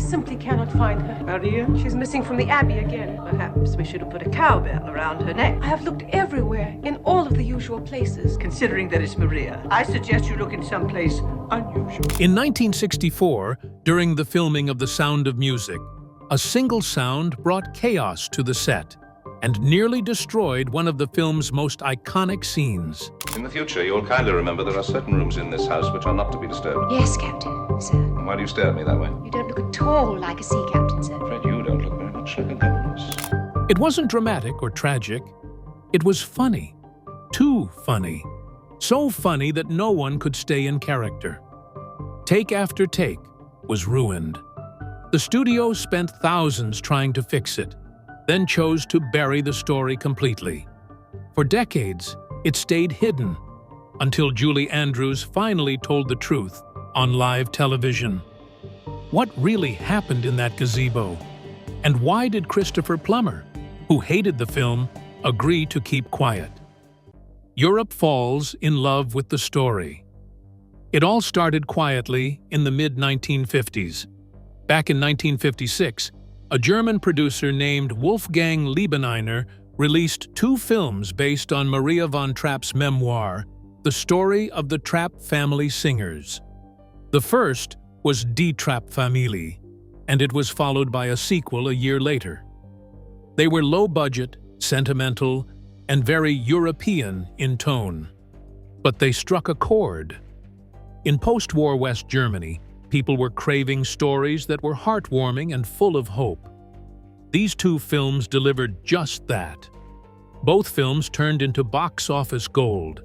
simply cannot find her. Maria? She's missing from the Abbey again. Perhaps we should have put a cowbell around her neck. I have looked everywhere, in all of the usual places. Considering that it's Maria, I suggest you look in some place unusual. In 1964, during the filming of The Sound of Music, a single sound brought chaos to the set and nearly destroyed one of the film's most iconic scenes. In the future, you'll kindly remember there are certain rooms in this house which are not to be disturbed. Yes, Captain, sir. And why do you stare at me that way? You don't look at all like a sea captain, sir. Fred, you don't look very much like a governess. It wasn't dramatic or tragic. It was funny. Too funny. So funny that no one could stay in character. Take after take was ruined. The studio spent thousands trying to fix it, then chose to bury the story completely. For decades, it stayed hidden until Julie Andrews finally told the truth on live television. What really happened in that gazebo? And why did Christopher Plummer, who hated the film, agree to keep quiet? Europe falls in love with the story. It all started quietly in the mid-1950s. Back in 1956, a German producer named Wolfgang Liebeneiner released 2 films based on Maria von Trapp's memoir, The Story of the Trapp Family Singers. The first was Die Trapp-Familie, and it was followed by a sequel a year later. They were low-budget, sentimental, and very European in tone. But they struck a chord. In post-war West Germany, people were craving stories that were heartwarming and full of hope. These 2 films delivered just that. Both films turned into box office gold.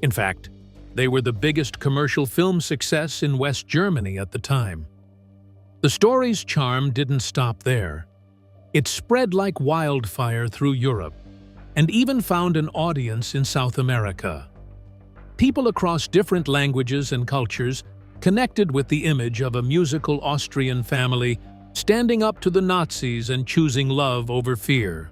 In fact, they were the biggest commercial film success in West Germany at the time. The story's charm didn't stop there. It spread like wildfire through Europe, and even found an audience in South America. People across different languages and cultures connected with the image of a musical Austrian family standing up to the Nazis and choosing love over fear.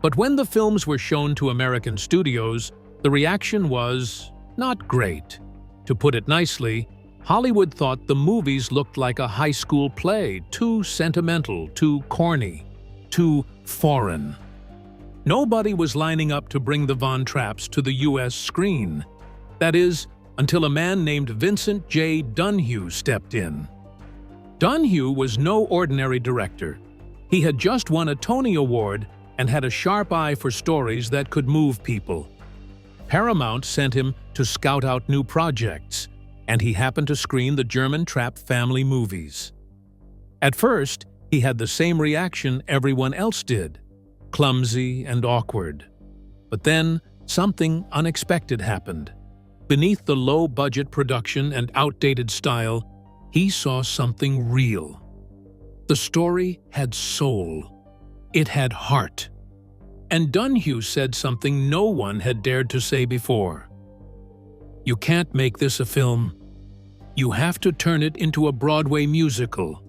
But when the films were shown to American studios, the reaction was not great. To put it nicely, Hollywood thought the movies looked like a high school play, too sentimental, too corny, too foreign. Nobody was lining up to bring the Von Trapps to the U.S. screen. That is, until a man named Vincent J. Dunhue stepped in. Dunhue was no ordinary director. He had just won a Tony Award and had a sharp eye for stories that could move people. Paramount sent him to scout out new projects, and he happened to screen the German Trapp family movies. At first, he had the same reaction everyone else did, clumsy and awkward. But then, something unexpected happened. Beneath the low-budget production and outdated style, he saw something real. The story had soul. It had heart. And Dunhue said something no one had dared to say before. You can't make this a film. You have to turn it into a Broadway musical.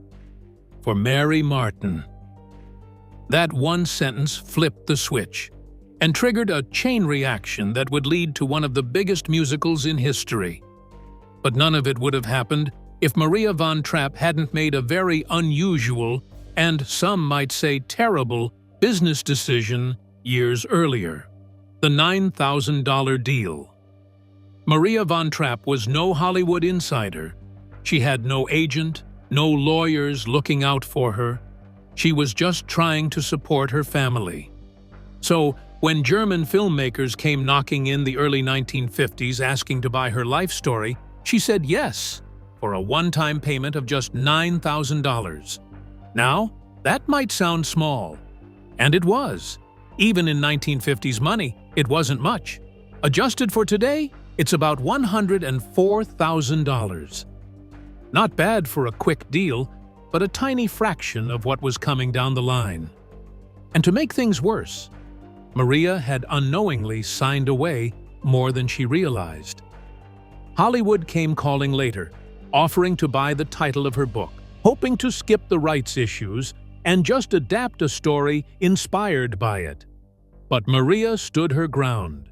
For Mary Martin. That one sentence flipped the switch and triggered a chain reaction that would lead to one of the biggest musicals in history. But none of it would have happened if Maria von Trapp hadn't made a very unusual, and some might say terrible, business decision years earlier. The $9,000 deal. Maria von Trapp was no Hollywood insider. She had no agent, no lawyers looking out for her. She was just trying to support her family. So, when German filmmakers came knocking in the early 1950s asking to buy her life story, she said yes, for a one-time payment of just $9,000. Now, that might sound small. And it was. Even in 1950s money, it wasn't much. Adjusted for today, it's about $104,000. Not bad for a quick deal, but a tiny fraction of what was coming down the line. And to make things worse, Maria had unknowingly signed away more than she realized. Hollywood came calling later, offering to buy the title of her book, hoping to skip the rights issues and just adapt a story inspired by it. But Maria stood her ground.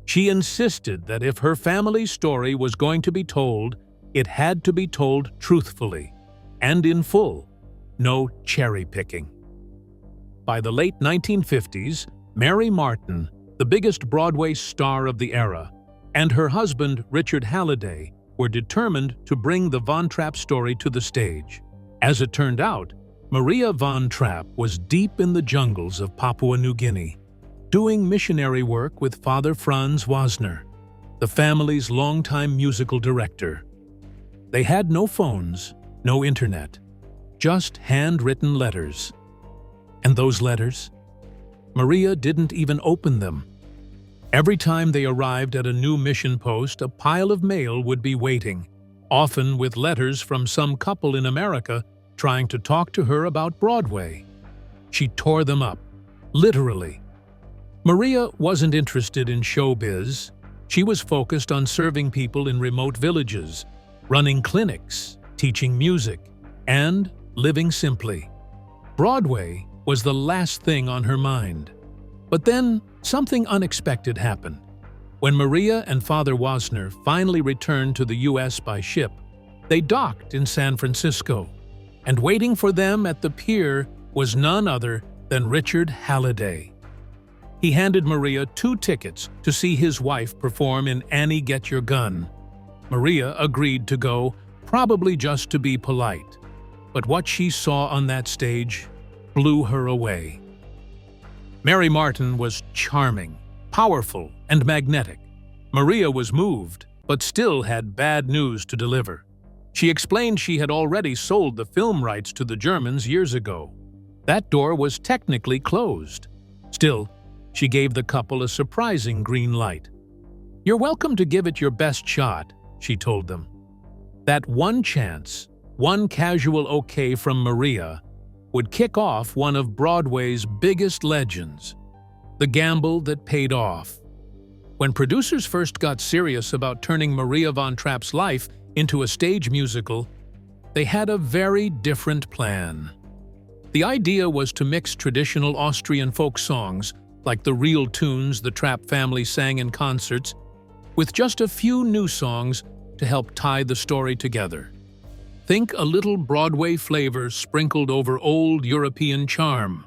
She insisted that if her family's story was going to be told, it had to be told truthfully, and in full. No cherry-picking. By the late 1950s, Mary Martin, the biggest Broadway star of the era, and her husband, Richard Halliday, were determined to bring the Von Trapp story to the stage. As it turned out, Maria Von Trapp was deep in the jungles of Papua New Guinea, doing missionary work with Father Franz Wasner, the family's longtime musical director. They had no phones, no internet, just handwritten letters. And those letters? Maria didn't even open them. Every time they arrived at a new mission post, a pile of mail would be waiting, often with letters from some couple in America trying to talk to her about Broadway. She tore them up, literally. Maria wasn't interested in showbiz. She was focused on serving people in remote villages, running clinics, teaching music, and living simply. Broadway was the last thing on her mind. But then, something unexpected happened. When Maria and Father Wasner finally returned to the U.S. by ship, they docked in San Francisco, and waiting for them at the pier was none other than Richard Halliday. He handed Maria 2 tickets to see his wife perform in Annie Get Your Gun. Maria agreed to go, probably just to be polite. But what she saw on that stage blew her away. Mary Martin was charming, powerful, and magnetic. Maria was moved, but still had bad news to deliver. She explained she had already sold the film rights to the Germans years ago. That door was technically closed. Still, she gave the couple a surprising green light. "You're welcome to give it your best shot," she told them. That one chance, one casual okay from Maria, would kick off one of Broadway's biggest legends, the gamble that paid off. When producers first got serious about turning Maria Von Trapp's life into a stage musical, they had a very different plan. The idea was to mix traditional Austrian folk songs, like the real tunes the Trapp family sang in concerts, with just a few new songs to help tie the story together. Think a little Broadway flavor sprinkled over old European charm.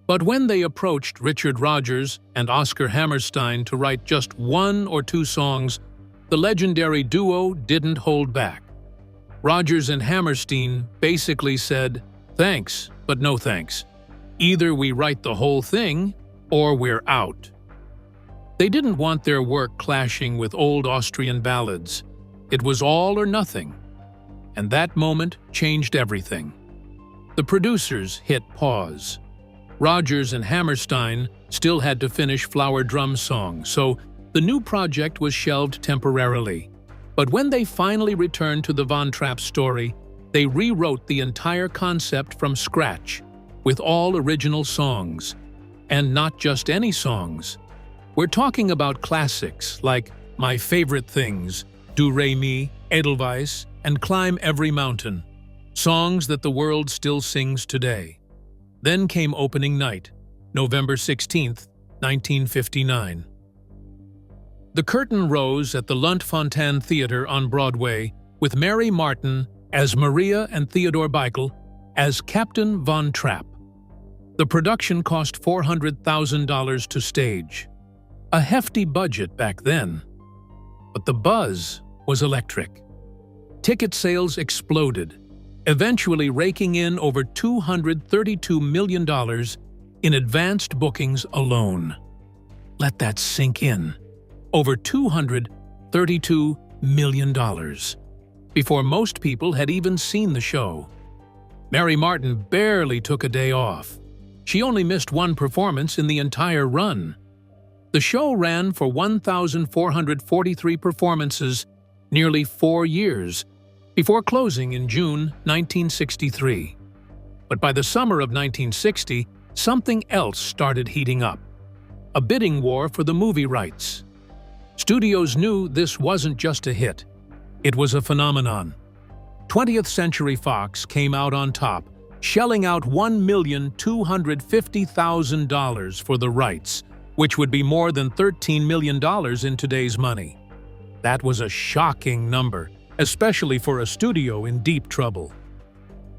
But when they approached Richard Rodgers and Oscar Hammerstein to write just 1 or 2 songs, the legendary duo didn't hold back. Rodgers and Hammerstein basically said, "Thanks, but no thanks. Either we write the whole thing, or we're out." They didn't want their work clashing with old Austrian ballads. It was all or nothing. And that moment changed everything. The producers hit pause. Rodgers and Hammerstein still had to finish Flower Drum Song, so the new project was shelved temporarily. But when they finally returned to the Von Trapp story, they rewrote the entire concept from scratch, with all original songs. And not just any songs. We're talking about classics like My Favorite Things, Do Re Mi, Edelweiss, and Climb Every Mountain, songs that the world still sings today. Then came opening night, November 16, 1959. The curtain rose at the Lunt-Fontanne Theater on Broadway with Mary Martin as Maria and Theodore Beichel as Captain Von Trapp. The production cost $400,000 to stage. A hefty budget back then. But the buzz was electric. Ticket sales exploded, eventually raking in over $232 million in advanced bookings alone. Let that sink in. Over $232 million, before most people had even seen the show. Mary Martin barely took a day off. She only missed 1 performance in the entire run. The show ran for 1,443 performances, nearly 4 years, before closing in June 1963. But by the summer of 1960, something else started heating up. A bidding war for the movie rights. Studios knew this wasn't just a hit. It was a phenomenon. 20th Century Fox came out on top, shelling out $1,250,000 for the rights, which would be more than $13 million in today's money. That was a shocking number, especially for a studio in deep trouble.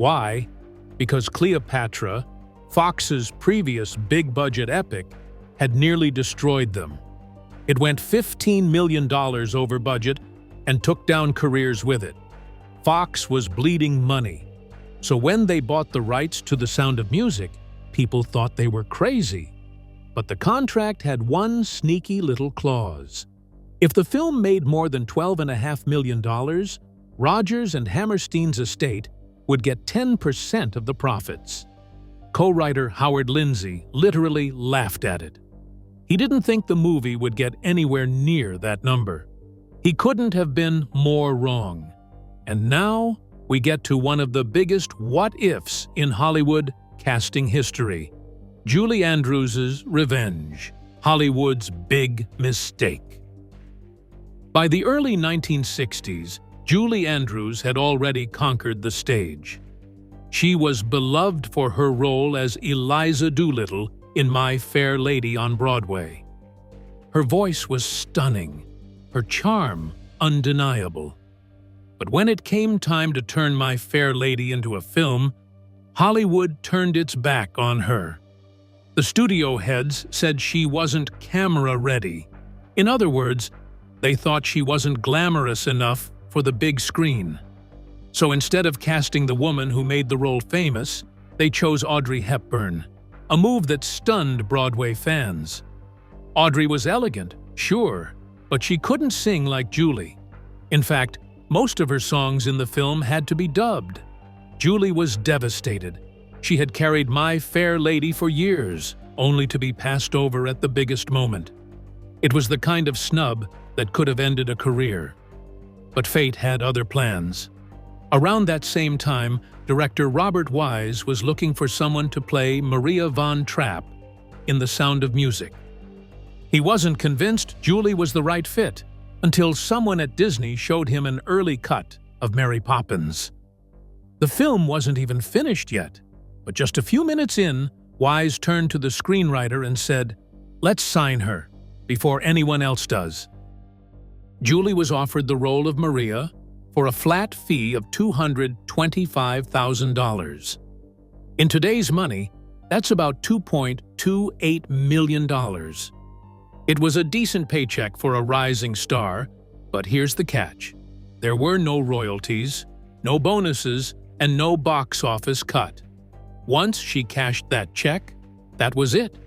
Why? Because Cleopatra, Fox's previous big-budget epic, had nearly destroyed them. It went $15 million over budget and took down careers with it. Fox was bleeding money. So when they bought the rights to The Sound of Music, people thought they were crazy. But the contract had one sneaky little clause. If the film made more than $12.5 million, Rodgers and Hammerstein's estate would get 10% of the profits. Co-writer Howard Lindsay literally laughed at it. He didn't think the movie would get anywhere near that number. He couldn't have been more wrong. And now we get to one of the biggest what-ifs in Hollywood casting history. Julie Andrews' revenge, Hollywood's big mistake. By the early 1960s, Julie Andrews had already conquered the stage. She was beloved for her role as Eliza Doolittle in My Fair Lady on Broadway. Her voice was stunning, her charm undeniable. But when it came time to turn My Fair Lady into a film, Hollywood turned its back on her. The studio heads said she wasn't camera-ready. In other words, they thought she wasn't glamorous enough for the big screen. So instead of casting the woman who made the role famous, they chose Audrey Hepburn, a move that stunned Broadway fans. Audrey was elegant, sure, but she couldn't sing like Julie. In fact, most of her songs in the film had to be dubbed. Julie was devastated. She had carried My Fair Lady for years, only to be passed over at the biggest moment. It was the kind of snub that could have ended a career. But fate had other plans. Around that same time, director Robert Wise was looking for someone to play Maria von Trapp in The Sound of Music. He wasn't convinced Julie was the right fit until someone at Disney showed him an early cut of Mary Poppins. The film wasn't even finished yet, but just a few minutes in, Wise turned to the screenwriter and said, "Let's sign her, before anyone else does." Julie was offered the role of Maria for a flat fee of $225,000. In today's money, that's about $2.28 million. It was a decent paycheck for a rising star, but here's the catch. There were no royalties, no bonuses, and no box office cut. Once she cashed that check, that was it.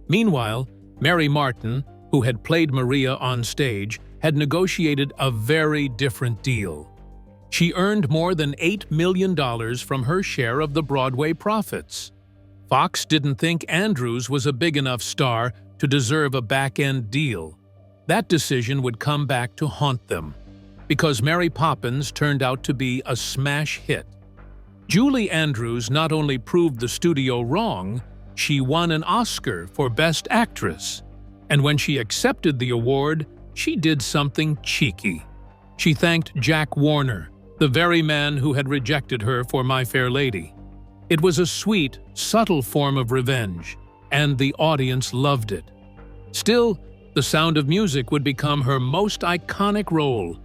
Meanwhile, Mary Martin, who had played Maria on stage, had negotiated a very different deal. She earned more than $8 million from her share of the Broadway profits. Fox didn't think Andrews was a big enough star to deserve a back-end deal. That decision would come back to haunt them, because Mary Poppins turned out to be a smash hit. Julie Andrews not only proved the studio wrong, she won an Oscar for Best Actress. And when she accepted the award, she did something cheeky. She thanked Jack Warner, the very man who had rejected her for My Fair Lady. It was a sweet, subtle form of revenge, and the audience loved it. Still, The Sound of Music would become her most iconic role,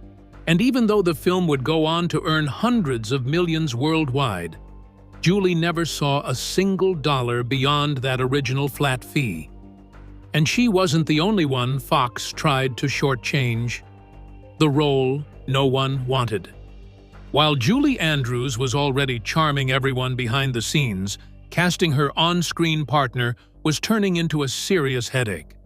and even though the film would go on to earn hundreds of millions worldwide, Julie never saw a single dollar beyond that original flat fee. And she wasn't the only one Fox tried to shortchange. The role no one wanted. While Julie Andrews was already charming everyone behind the scenes, casting her on-screen partner was turning into a serious headache.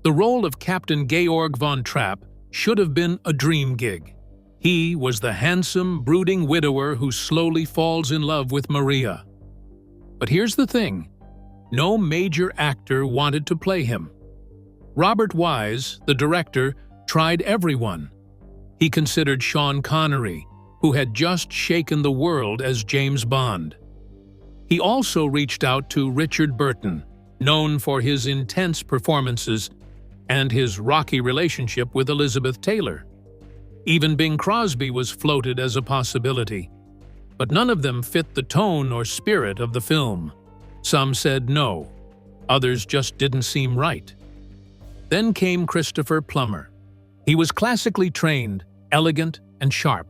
The role of Captain Georg von Trapp should have been a dream gig. He was the handsome, brooding widower who slowly falls in love with Maria. But here's the thing. No major actor wanted to play him. Robert Wise, the director, tried everyone. He considered Sean Connery, who had just shaken the world as James Bond. He also reached out to Richard Burton, known for his intense performances and his rocky relationship with Elizabeth Taylor. Even Bing Crosby was floated as a possibility, but none of them fit the tone or spirit of the film. Some said no, others just didn't seem right. Then came Christopher Plummer. He was classically trained, elegant, and sharp,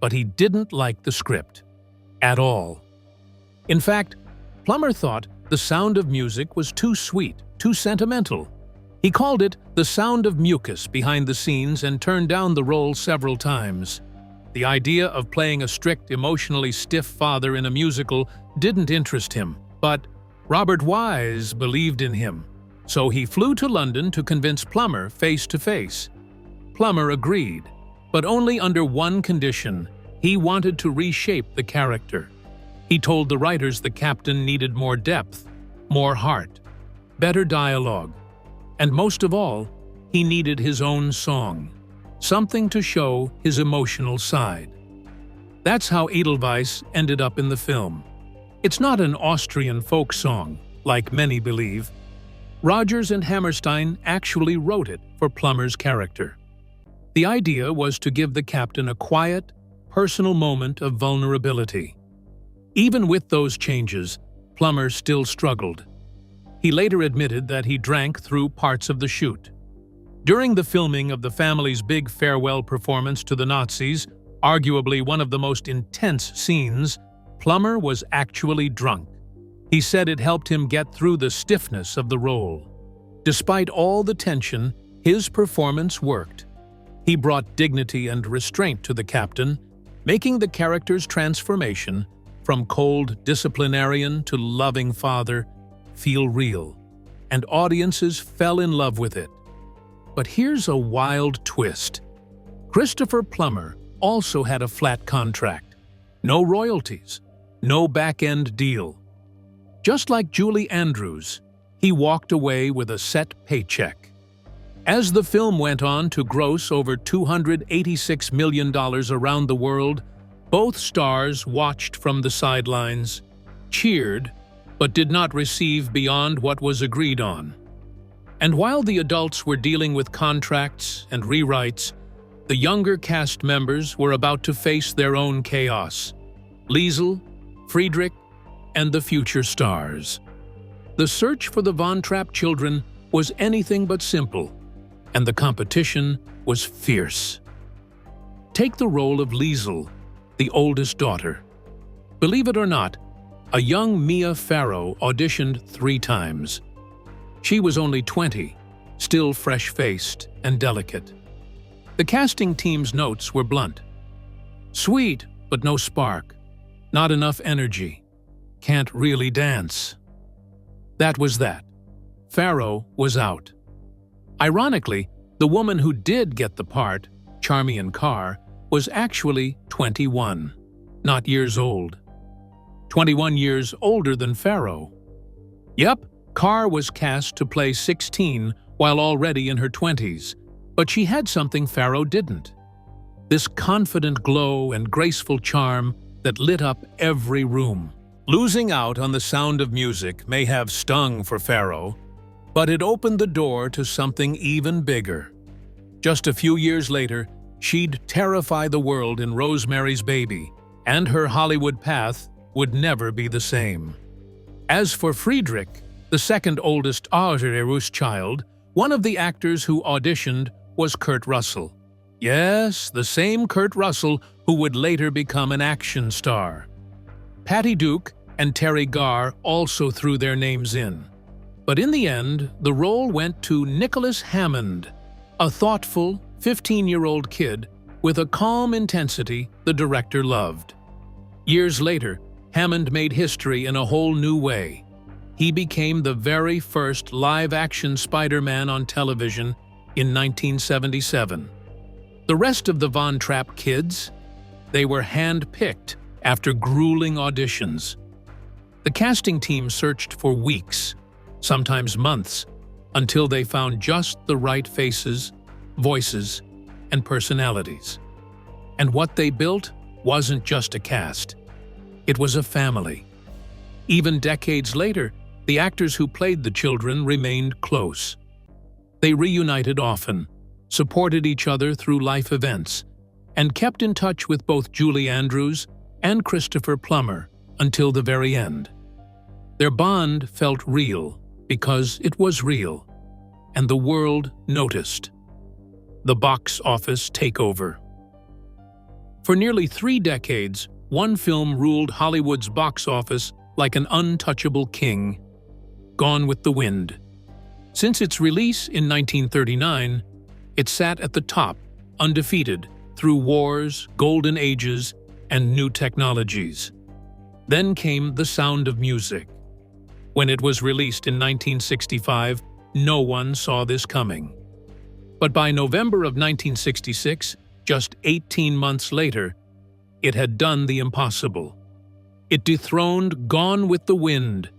but he didn't like the script. at all. In fact, Plummer thought The Sound of Music was too sweet, too sentimental. He called it the sound of mucus behind the scenes and turned down the role several times. The idea of playing a strict, emotionally stiff father in a musical didn't interest him, but Robert Wise believed in him. So he flew to London to convince Plummer face to face. Plummer agreed, but only under one condition. He wanted to reshape the character. He told the writers the captain needed more depth, more heart, better dialogue, and most of all, he needed his own song, something to show his emotional side. That's how Edelweiss ended up in the film. It's not an Austrian folk song, like many believe. Rodgers and Hammerstein actually wrote it for Plummer's character. The idea was to give the captain a quiet, personal moment of vulnerability. Even with those changes, Plummer still struggled. He later admitted that he drank through parts of the shoot. During the filming of the family's big farewell performance to the Nazis, arguably one of the most intense scenes, Plummer was actually drunk. He said it helped him get through the stiffness of the role. Despite all the tension, his performance worked. He brought dignity and restraint to the captain, making the character's transformation from cold disciplinarian to loving father feel real, and audiences fell in love with it. But here's a wild twist. Christopher Plummer also had a flat contract. No royalties, no back-end deal. Just like Julie Andrews, he walked away with a set paycheck. As the film went on to gross over $286 million around the world, both stars watched from the sidelines, cheered, but did not receive beyond what was agreed on. And while the adults were dealing with contracts and rewrites, the younger cast members were about to face their own chaos. Liesl, Friedrich, and the future stars. The search for the Von Trapp children was anything but simple, and the competition was fierce. Take the role of Liesl, the oldest daughter. Believe it or not, a young Mia Farrow auditioned 3 times. She was only 20, still fresh-faced and delicate. The casting team's notes were blunt. Sweet, but no spark. Not enough energy. Can't really dance. That was that. Farrow was out. Ironically, the woman who did get the part, Charmian Carr, was actually 21, not years old. 21 years older than Farrow. Yep, Carr was cast to play 16 while already in her 20s, but she had something Farrow didn't. This confident glow and graceful charm that lit up every room. Losing out on The Sound of Music may have stung for Farrow, but it opened the door to something even bigger. Just a few years later, she'd terrify the world in Rosemary's Baby, and her Hollywood path would never be the same. As for Friedrich, the second oldest Argerus child, one of the actors who auditioned was Kurt Russell. Yes, the same Kurt Russell who would later become an action star. Patty Duke and Terry Garr also threw their names in. But in the end, the role went to Nicholas Hammond, a thoughtful, 15-year-old kid with a calm intensity the director loved. Years later, Hammond made history in a whole new way. He became the very first live-action Spider-Man on television in 1977. The rest of the Von Trapp kids, they were hand-picked after grueling auditions. The casting team searched for weeks, sometimes months, until they found just the right faces, voices, and personalities. And what they built wasn't just a cast. It was a family. Even decades later, the actors who played the children remained close. They reunited often, supported each other through life events, and kept in touch with both Julie Andrews and Christopher Plummer until the very end. Their bond felt real because it was real, and the world noticed. The box office takeover. For nearly 3 decades, one film ruled Hollywood's box office like an untouchable king: Gone with the Wind. Since its release in 1939, it sat at the top, undefeated, through wars, golden ages, and new technologies. Then came The Sound of Music. When it was released in 1965, no one saw this coming. But by November of 1966, just 18 months later, it had done the impossible. It dethroned Gone with the Wind,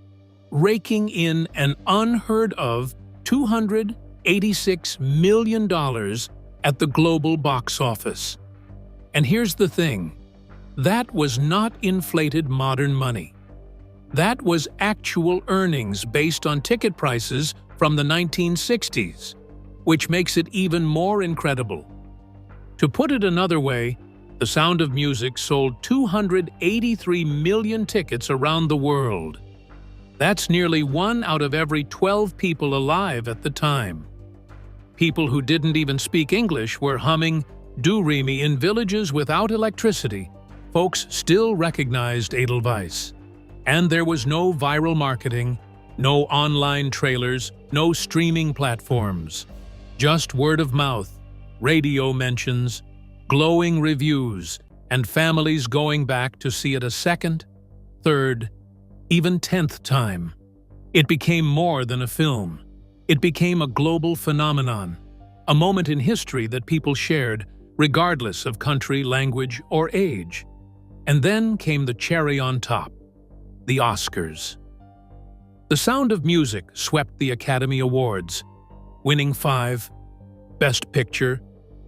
raking in an unheard-of $286 million at the global box office. And here's the thing: that was not inflated modern money. That was actual earnings based on ticket prices from the 1960s, which makes it even more incredible. To put it another way, The Sound of Music sold 283 million tickets around the world. That's nearly 1 out of every 12 people alive at the time. People who didn't even speak English were humming "Do-Re-Mi" in villages without electricity. Folks still recognized Edelweiss. And there was no viral marketing, no online trailers, no streaming platforms. Just word of mouth, radio mentions, glowing reviews, and families going back to see it a second, third, even 10th time. It became more than a film. It became a global phenomenon, a moment in history that people shared, regardless of country, language, or age. And then came the cherry on top: the Oscars. The Sound of Music swept the Academy Awards, winning 5: Best Picture,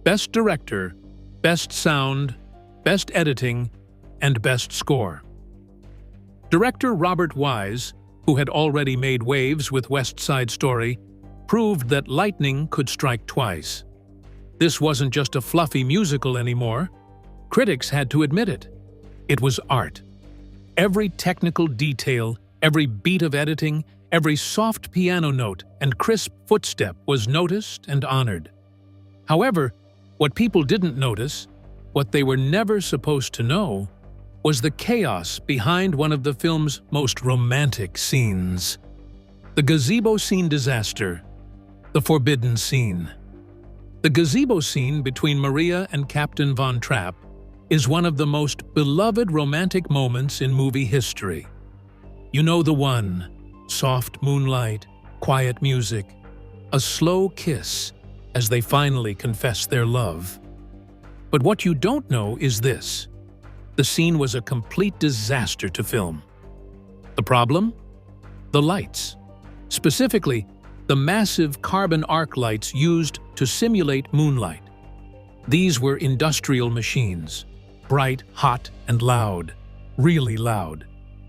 Best Director, Best Sound, Best Editing, and Best Score. Director Robert Wise, who had already made waves with West Side Story, proved that lightning could strike twice. This wasn't just a fluffy musical anymore. Critics had to admit it. It was art. Every technical detail, every beat of editing, every soft piano note and crisp footstep was noticed and honored. However, what people didn't notice, what they were never supposed to know, was the chaos behind one of the film's most romantic scenes. The gazebo scene disaster, the forbidden scene. The gazebo scene between Maria and Captain Von Trapp is one of the most beloved romantic moments in movie history. You know the one: soft moonlight, quiet music, a slow kiss as they finally confess their love. But what you don't know is this: the scene was a complete disaster to film. The problem? The lights. Specifically, the massive carbon arc lights used to simulate moonlight. These were industrial machines, bright, hot, and loud, really loud.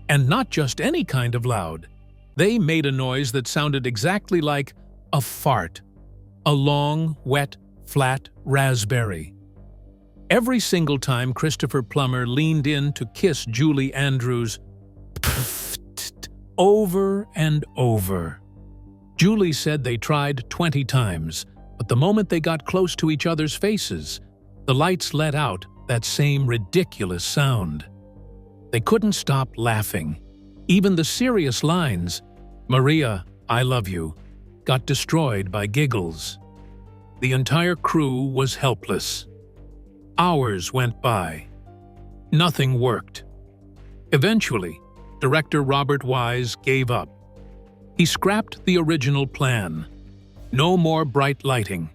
And not just any kind of loud. They made a noise that sounded exactly like a fart, a long, wet, flat raspberry. Every single time Christopher Plummer leaned in to kiss Julie Andrews, over and over. Julie said they tried 20 times, but the moment they got close to each other's faces, the lights let out that same ridiculous sound. They couldn't stop laughing. Even the serious lines, "Maria, I love you," got destroyed by giggles. The entire crew was helpless. Hours went by. Nothing worked. Eventually, director Robert Wise gave up. He scrapped the original plan. No more bright lighting.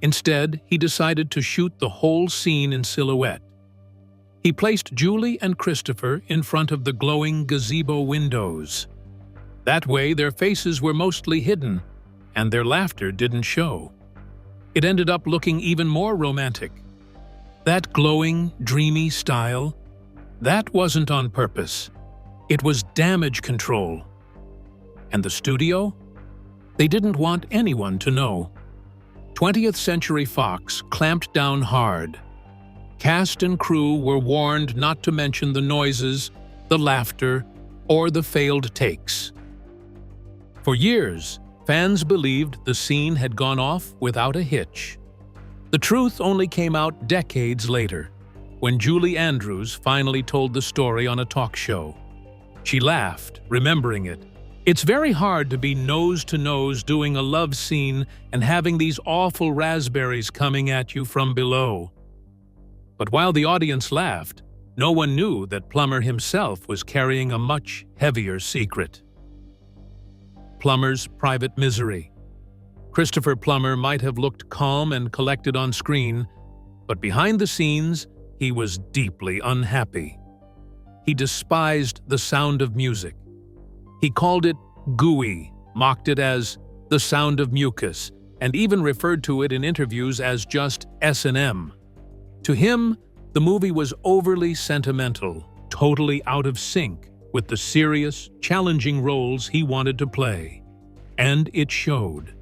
Instead, he decided to shoot the whole scene in silhouette. He placed Julie and Christopher in front of the glowing gazebo windows. That way, their faces were mostly hidden, and their laughter didn't show. It ended up looking even more romantic. That glowing, dreamy style, that wasn't on purpose. It was damage control. And the studio? They didn't want anyone to know. 20th Century Fox clamped down hard. Cast and crew were warned not to mention the noises, the laughter, or the failed takes. For years, fans believed the scene had gone off without a hitch. The truth only came out decades later. when Julie Andrews finally told the story on a talk show. She laughed, remembering it. It's very hard to be nose-to-nose doing a love scene and having these awful raspberries coming at you from below. But while the audience laughed, no one knew that Plummer himself was carrying a much heavier secret. Plummer's private misery. Christopher Plummer might have looked calm and collected on screen, but behind the scenes, he was deeply unhappy. He despised the sound of music. He called it gooey, mocked it as the sound of mucus, and even referred to it in interviews as just S&M. To him, the movie was overly sentimental, totally out of sync with the serious, challenging roles he wanted to play. And it showed.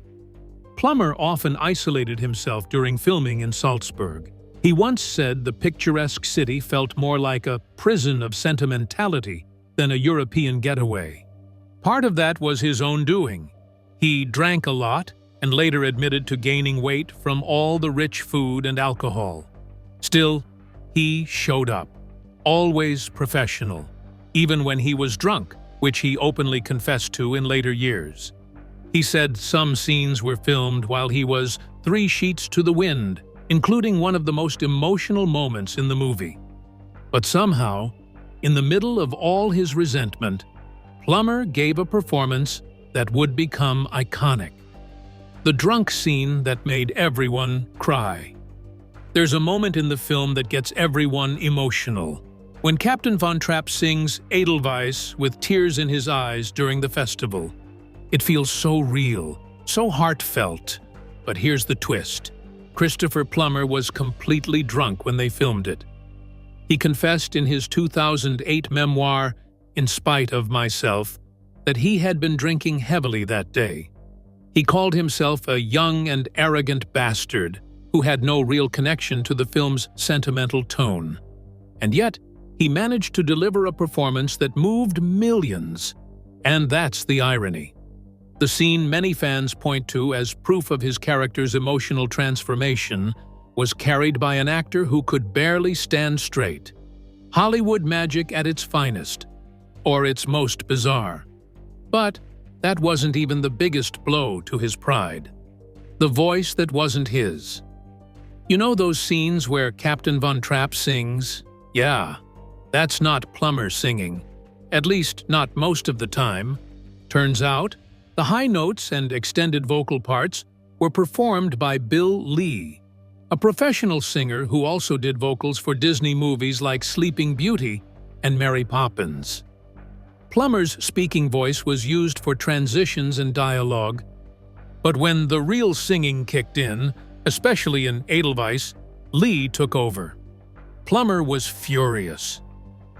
Plummer often isolated himself during filming in Salzburg. He once said the picturesque city felt more like a prison of sentimentality than a European getaway. Part of that was his own doing. He drank a lot and later admitted to gaining weight from all the rich food and alcohol. Still, he showed up, always professional, even when he was drunk, which he openly confessed to in later years. He said some scenes were filmed while he was 3 sheets to the wind, including one of the most emotional moments in the movie. But somehow, in the middle of all his resentment, Plummer gave a performance that would become iconic. The drunk scene that made everyone cry. There's a moment in the film that gets everyone emotional. When Captain Von Trapp sings Edelweiss with tears in his eyes during the festival. It feels so real, so heartfelt. But here's the twist. Christopher Plummer was completely drunk when they filmed it. He confessed in his 2008 memoir, In Spite of Myself, that he had been drinking heavily that day. He called himself a young and arrogant bastard who had no real connection to the film's sentimental tone. And yet, he managed to deliver a performance that moved millions. And that's the irony. The scene many fans point to as proof of his character's emotional transformation was carried by an actor who could barely stand straight. Hollywood magic at its finest, or its most bizarre. But that wasn't even the biggest blow to his pride. The voice that wasn't his. You know those scenes where Captain Von Trapp sings? Yeah, that's not Plummer singing. At least not most of the time. Turns out, the high notes and extended vocal parts were performed by Bill Lee, a professional singer who also did vocals for Disney movies like Sleeping Beauty and Mary Poppins. Plummer's speaking voice was used for transitions and dialogue, but when the real singing kicked in, especially in Edelweiss, Lee took over. Plummer was furious.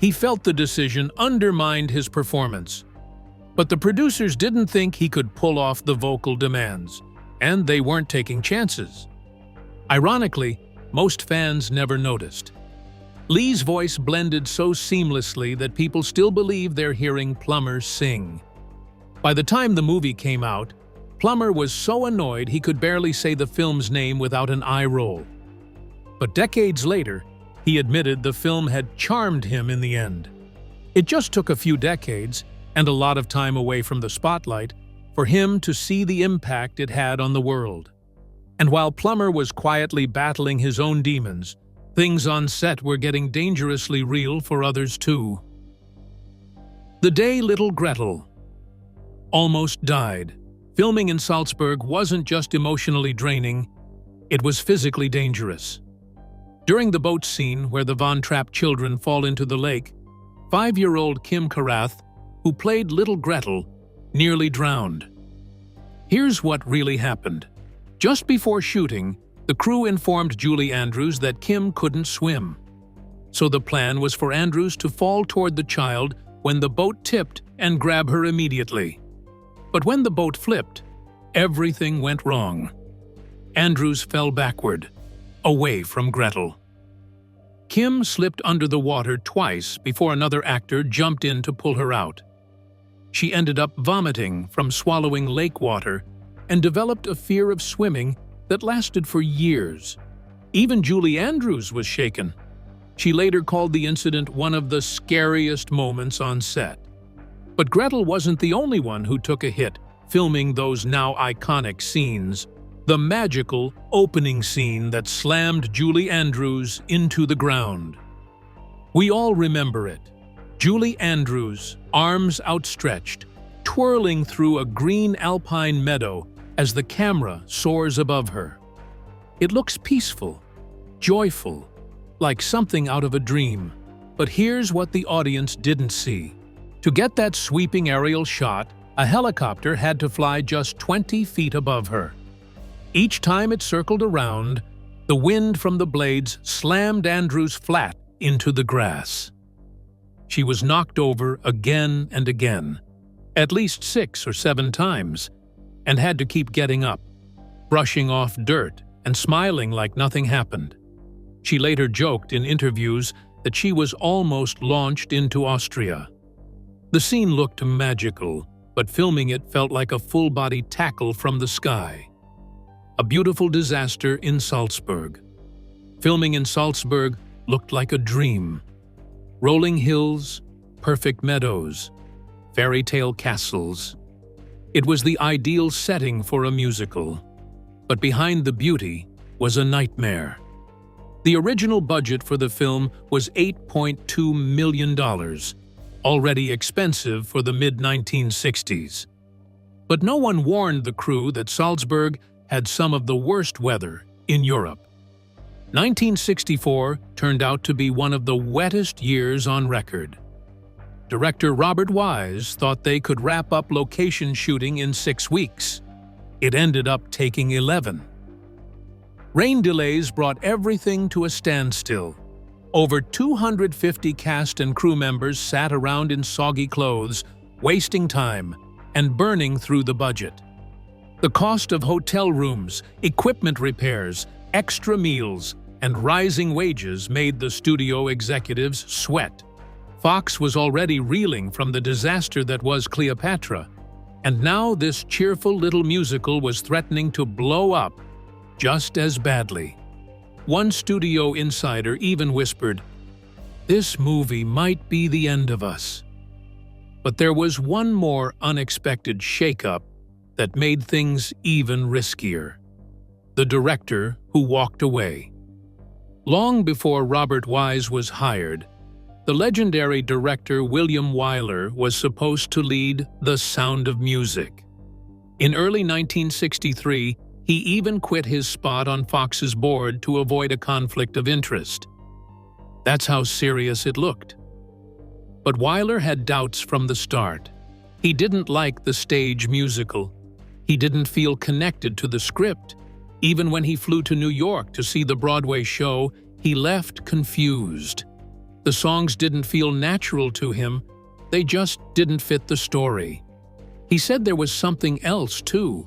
He felt the decision undermined his performance. But the producers didn't think he could pull off the vocal demands, and they weren't taking chances. Ironically, most fans never noticed. Lee's voice blended so seamlessly that people still believe they're hearing Plummer sing. By the time the movie came out, Plummer was so annoyed he could barely say the film's name without an eye roll. But decades later, he admitted the film had charmed him in the end. It just took a few decades, and a lot of time away from the spotlight, for him to see the impact it had on the world. And while Plummer was quietly battling his own demons, things on set were getting dangerously real for others too. The day little Gretel almost died. Filming in Salzburg wasn't just emotionally draining, it was physically dangerous. During the boat scene where the Von Trapp children fall into the lake, 5-year-old Kim Karath, who played little Gretel, nearly drowned. Here's what really happened. Just before shooting, the crew informed Julie Andrews that Kim couldn't swim. So the plan was for Andrews to fall toward the child when the boat tipped and grab her immediately. But when the boat flipped, everything went wrong. Andrews fell backward, away from Gretel. Kim slipped under the water twice before another actor jumped in to pull her out. She ended up vomiting from swallowing lake water and developed a fear of swimming that lasted for years. Even Julie Andrews was shaken. She later called the incident one of the scariest moments on set. But Gretel wasn't the only one who took a hit filming those now iconic scenes. The magical opening scene that slammed Julie Andrews into the ground. We all remember it. Julie Andrews, arms outstretched, twirling through a green alpine meadow as the camera soars above her. It looks peaceful, joyful, like something out of a dream. But here's what the audience didn't see. To get that sweeping aerial shot, a helicopter had to fly just 20 feet above her. Each time it circled around, the wind from the blades slammed Andrews flat into the grass. She was knocked over again and again, at least 6 or 7 times, and had to keep getting up, brushing off dirt and smiling like nothing happened. She later joked in interviews that she was almost launched into Austria. The scene looked magical, but filming it felt like a full-body tackle from the sky. A beautiful disaster in Salzburg. Filming in Salzburg looked like a dream. Rolling hills, perfect meadows, fairy tale castles. It was the ideal setting for a musical. But behind the beauty was a nightmare. The original budget for the film was $8.2 million, already expensive for the mid-1960s. But no one warned the crew that Salzburg had some of the worst weather in Europe. 1964 turned out to be one of the wettest years on record. Director Robert Wise thought they could wrap up location shooting in 6 weeks. It ended up taking 11. Rain delays brought everything to a standstill. Over 250 cast and crew members sat around in soggy clothes, wasting time and burning through the budget. The cost of hotel rooms, equipment repairs, extra meals, and rising wages made the studio executives sweat. Fox was already reeling from the disaster that was Cleopatra, and now this cheerful little musical was threatening to blow up just as badly. One studio insider even whispered, "This movie might be the end of us." But there was one more unexpected shakeup that made things even riskier. The director who walked away. Long before Robert Wise was hired, the legendary director William Wyler was supposed to lead The Sound of Music. In early 1963, he even quit his spot on Fox's board to avoid a conflict of interest. That's how serious it looked. But Wyler had doubts from the start. He didn't like the stage musical. He didn't feel connected to the script. Even when he flew to New York to see the Broadway show, he left confused. The songs didn't feel natural to him. They just didn't fit the story. He said there was something else, too.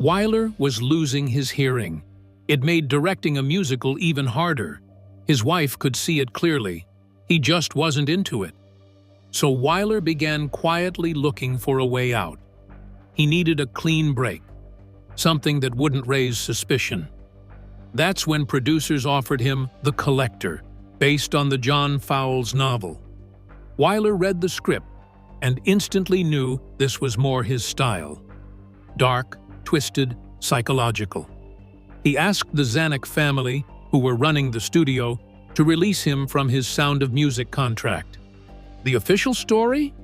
Wyler was losing his hearing. It made directing a musical even harder. His wife could see it clearly. He just wasn't into it. So Wyler began quietly looking for a way out. He needed a clean break, something that wouldn't raise suspicion. That's when producers offered him The Collector, based on the John Fowles novel. Wyler read the script and instantly knew this was more his style. Dark, twisted, psychological. He asked the Zanuck family, who were running the studio, to release him from his Sound of Music contract. The official story?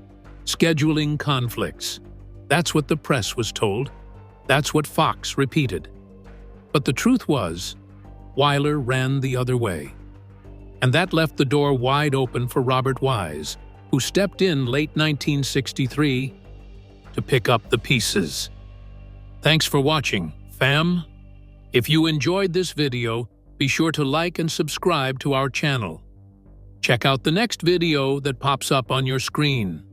Scheduling conflicts. That's what the press was told. That's what Fox repeated. But the truth was, Wyler ran the other way. And that left the door wide open for Robert Wise, who stepped in late 1963 to pick up the pieces. Thanks for watching, fam. If you enjoyed this video, be sure to like and subscribe to our channel. Check out the next video that pops up on your screen.